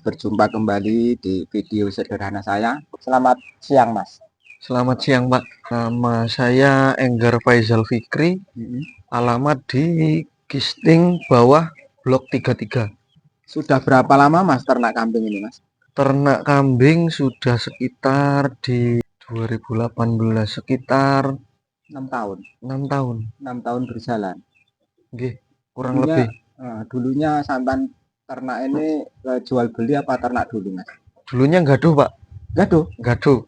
Berjumpa kembali di video sederhana saya. Selamat siang, Mas. Selamat siang, Pak. Nama saya Enggar Faizal Fikri, Mhm. alamat di Gisting bawah Blok 33. Sudah berapa lama Mas ternak kambing ini, Mas? Ternak kambing sudah sekitar di 2018, sekitar 6 tahun. 6 tahun. 6 tahun berjalan. Nggih, kurang Dulunya lebih. dulunya sampan ternak ini jual beli apa ternak dulu, Mas? Dulunya gaduh, Pak. Gaduh, Gaduh.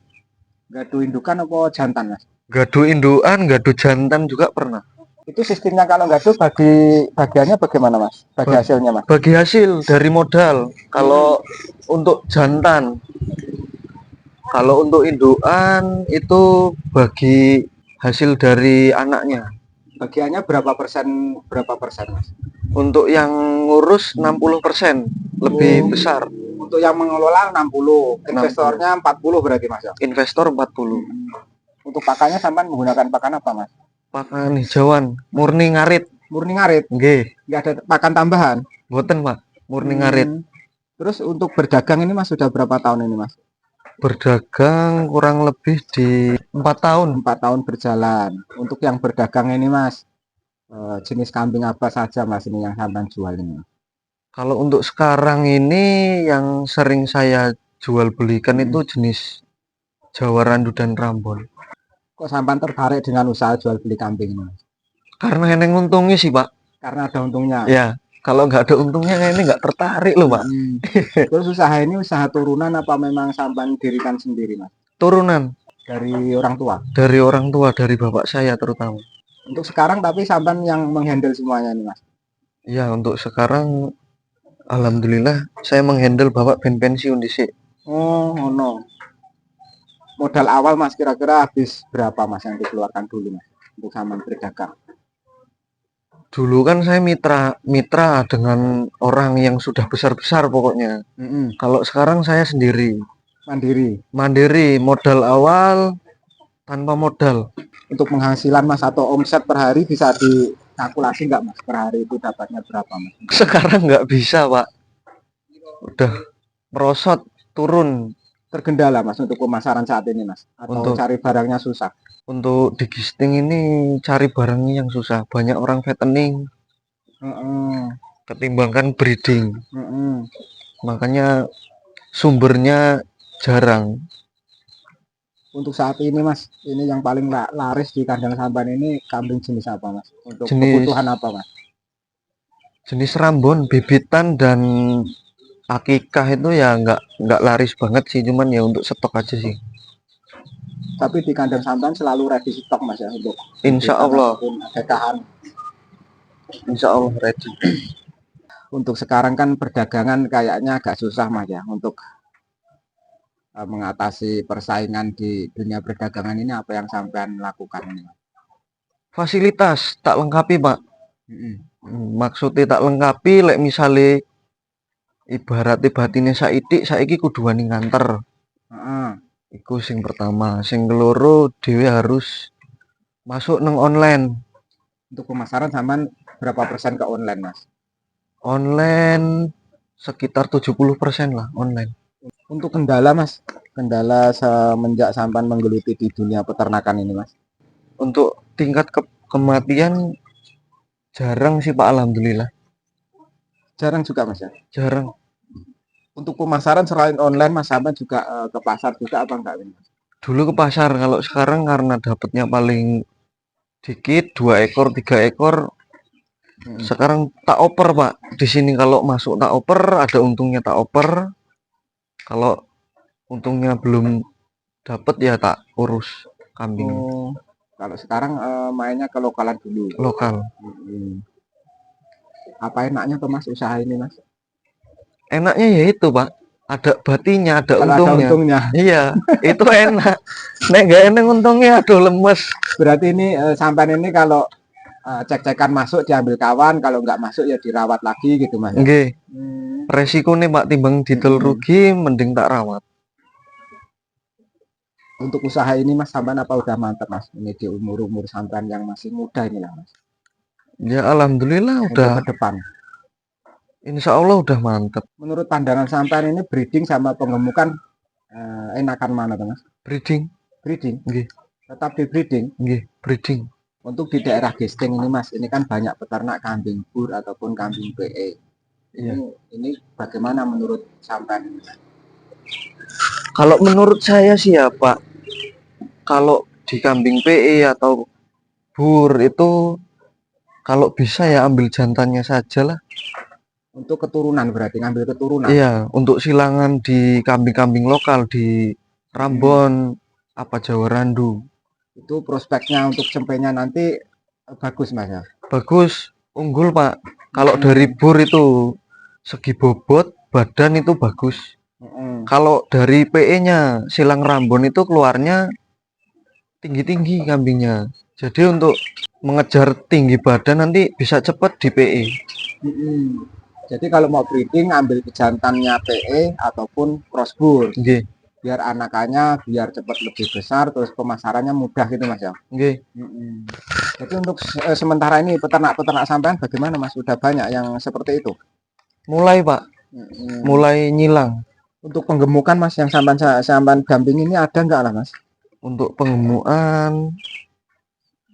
gaduh indukan apa jantan, Mas? Gaduh indukan, gaduh jantan juga pernah. Itu sistemnya kalau gaduh bagiannya bagaimana, Mas? Bagi hasilnya, Mas? Bagi hasil dari modal. Kalau untuk jantan, kalau untuk indukan itu bagi hasil dari anaknya. Bagiannya berapa persen, Mas? Untuk yang ngurus 60%, lebih besar. Untuk yang mengelola 60, investornya 40 berarti, Mas ya? Investor 40. Untuk pakannya sampan menggunakan pakan apa, Mas? Pakan hijauan, murni ngarit. Murni ngarit, Nggih, nggak ada pakan tambahan. boten, Pak. Murni ngarit. Terus untuk berdagang ini Mas sudah berapa tahun ini, Mas? Berdagang kurang lebih di 4 tahun. 4 tahun berjalan. Untuk yang berdagang ini, Mas, jenis kambing apa saja, Mas, ini yang sampan jual ini? Kalau untuk sekarang ini yang sering saya jual belikan itu jenis Jawa Randu dan Rambon. Kok sampan tertarik dengan usaha jual beli kambing ini, Mas? Karena eneng untungnya sih, Pak. Karena ada untungnya. Ya, kalau nggak ada untungnya ini nggak tertarik loh, Pak. Terus usaha ini usaha turunan apa memang sampan dirikan sendiri, Mas? Turunan Dari orang tua? dari orang tua, dari bapak saya terutama. Untuk sekarang tapi sampan yang menghandle semuanya ini, Mas? Ya, untuk sekarang alhamdulillah saya menghandle bapak ben pensiun dhisik. Oh, no. Modal awal, Mas, kira-kira habis berapa, Mas, yang dikeluarkan dulu, Mas, untuk sampan berdagang? Dulu kan saya mitra dengan orang yang sudah besar-besar pokoknya. Kalau sekarang saya sendiri. Mandiri. Mandiri, modal awal tanpa modal. Untuk penghasilan, Mas, atau omset per hari bisa dikalkulasi nggak, Mas? Per hari itu dapatnya berapa, Mas? Sekarang nggak bisa, Pak. Udah merosot, turun. Tergendala, Mas, untuk pemasaran saat ini, Mas? Atau cari barangnya susah? Untuk di Gisting ini cari barangnya yang susah. Banyak orang fattening ketimbangkan breeding. Makanya sumbernya jarang. Untuk saat ini, Mas, ini yang paling laris di kandang sampan ini kambing jenis apa, Mas? Untuk Jenis kebutuhan apa, Mas? jenis Rambon, bibitan dan akikah itu ya nggak laris banget sih, cuman ya untuk stok aja sih. Tapi di kandang sampan selalu ready stok, Mas, ya, untuk Insya Allah, akikahan. insya Allah ready. Untuk sekarang kan perdagangan kayaknya agak susah, Mas, ya, untuk mengatasi persaingan di dunia perdagangan ini. Apa yang sampean lakukan ini, Mas? Fasilitas tak lengkapi, Pak. Maksudnya tak lengkapi, lek misale ibaratnya batine saiki kudu wani nganter. Iku sing pertama. Sing keloro dhewe harus masuk nang online. Untuk pemasaran sampean berapa persen ke online, Mas? Online sekitar 70% lah online. Untuk kendala, Mas, kendala semenjak sampean menggeluti di dunia peternakan ini, Mas? Untuk tingkat kematian jarang sih, Pak, alhamdulillah. Jarang juga, Mas, ya? Jarang. Untuk pemasaran selain online, Mas, sampean juga ke pasar juga apa enggak, Mas? Dulu ke pasar, kalau sekarang karena dapatnya paling dikit, 2 ekor, 3 ekor. Sekarang tak oper, Pak. Di sini kalau masuk tak oper, ada untungnya tak oper. Kalau untungnya belum dapat ya tak urus kambing. Kalau sekarang mainnya ke lokalan dulu. Lokal. Apa enaknya tuh, Mas, usaha ini, Mas? Enaknya ya itu, Pak. Ada batinya, ada Kalau untungnya. ada untungnya. Iya, itu enak. Nek gak enak untungnya, aduh lemes. Berarti ini sampean ini kalau cek-cekan masuk diambil kawan, kalau nggak masuk ya dirawat lagi gitu, Mas. Nggih. Resiko nih, Pak, timbang didol rugi mending tak rawat. Untuk usaha ini, Mas, sampean apa udah mantep, Mas? Ini di umur-umur sampean yang masih muda ini lah, Mas. Ya alhamdulillah Untuk udah ke depan. Insya Allah udah mantep. Menurut pandangan sampean ini breeding sama penggemukan enakan mana tuh Mas? Breeding, Breeding, nggih, tetap di breeding. nggih, breeding. Untuk di daerah Gesting ini Mas, ini kan banyak peternak kambing bur ataupun kambing PE. Iya. Ini bagaimana menurut sampean ini? Kalau menurut saya sih ya Pak, kalau di kambing PE atau bur itu kalau bisa ya ambil jantannya saja lah. Untuk keturunan berarti ngambil keturunan. Iya, untuk silangan di kambing-kambing lokal di Rambon, apa Jawa Randu. Itu prospeknya untuk cempenya nanti bagus Mas ya. Bagus, unggul Pak. Kalau dari bur itu segi bobot, badan itu bagus. Kalau dari PE-nya silang Rambon itu keluarnya tinggi-tinggi kambingnya. Jadi untuk mengejar tinggi badan nanti bisa cepat di PE. Jadi kalau mau breeding ambil jantannya PE ataupun crossbur. Nggih, Biar anakannya biar cepat lebih besar terus pemasarannya mudah gitu Mas ya. nggih. Jadi untuk sementara ini peternak-peternak sampean bagaimana Mas? Sudah banyak yang seperti itu? Mulai Pak, mulai nyilang. Untuk penggemukan Mas yang sampean damping ini ada nggak lah Mas? Untuk penggemukan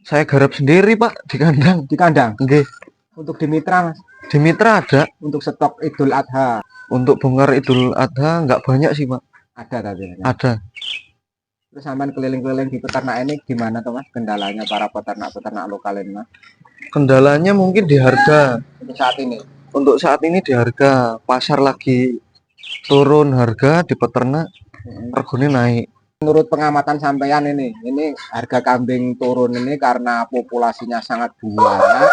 saya garap sendiri Pak di kandang. Di kandang. Nggih. Untuk di mitra Mas? Di mitra ada. Untuk stok Idul Adha Untuk bongkar Idul Adha nggak banyak sih Pak. ada tadi. Ada. Terus sampean keliling-keliling di peternak ini gimana tuh Mas? Kendalanya para peternak-peternak lokal ini Mas? Kendalanya mungkin di harga. Untuk saat ini. Untuk saat ini di harga pasar lagi turun harga di peternak, regane naik. Menurut pengamatan sampean ini harga kambing turun ini karena populasinya sangat banyak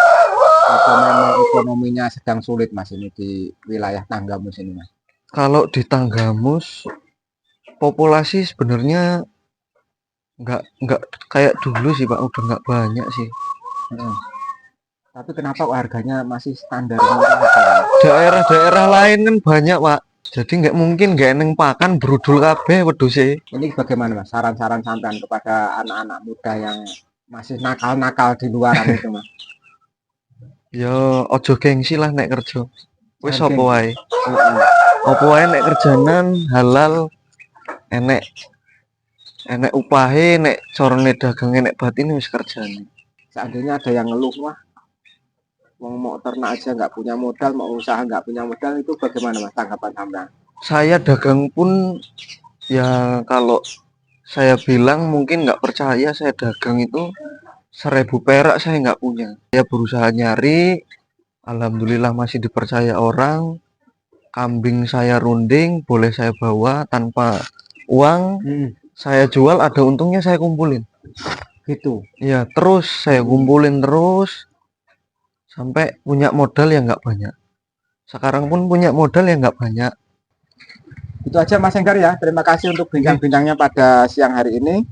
atau memang ekonominya sedang sulit Mas ini di wilayah Tanggamus ini Mas? Kalau di Tanggamus populasi sebenarnya nggak kayak dulu sih Pak, udah nggak banyak sih. Tapi kenapa harganya masih standar murah? Daerah-daerah lain kan banyak Pak. Jadi nggak mungkin nggak neng pakan brudul kabeh wedhuse. Ini bagaimana Mas? Saran-saran sampean kepada anak-anak muda yang masih nakal-nakal di luaran itu Mas? Ya ojo gengsi lah nek kerja. Wis Jangan apa wae. Apa wae nek kerjanan halal enek upahe nek carane dagang enek batin wis kerjane. Seandainya ada yang ngeluh wah mau ternak aja nggak punya modal, mau usaha nggak punya modal, itu bagaimana Mas tanggapan sampean? Saya dagang pun ya kalau saya bilang mungkin nggak percaya, saya dagang itu 1.000 perak saya nggak punya. Saya berusaha nyari, alhamdulillah masih dipercaya orang. Kambing saya runding, boleh saya bawa tanpa uang. Saya jual, ada untungnya saya kumpulin. Gitu. Ya terus saya kumpulin terus sampai punya modal yang nggak banyak. Sekarang pun punya modal yang nggak banyak. Itu aja Mas Enggar ya. Terima kasih untuk bincang-bincangnya pada siang hari ini.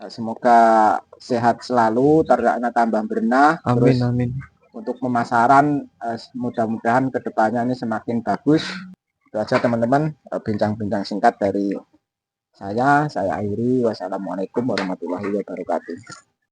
Semoga sehat selalu, ternaknya tambah berenah. Amin, terus amin. untuk pemasaran mudah-mudahan kedepannya ini semakin bagus. Itu aja teman-teman, bincang-bincang singkat dari saya akhiri. Wassalamualaikum warahmatullahi wabarakatuh.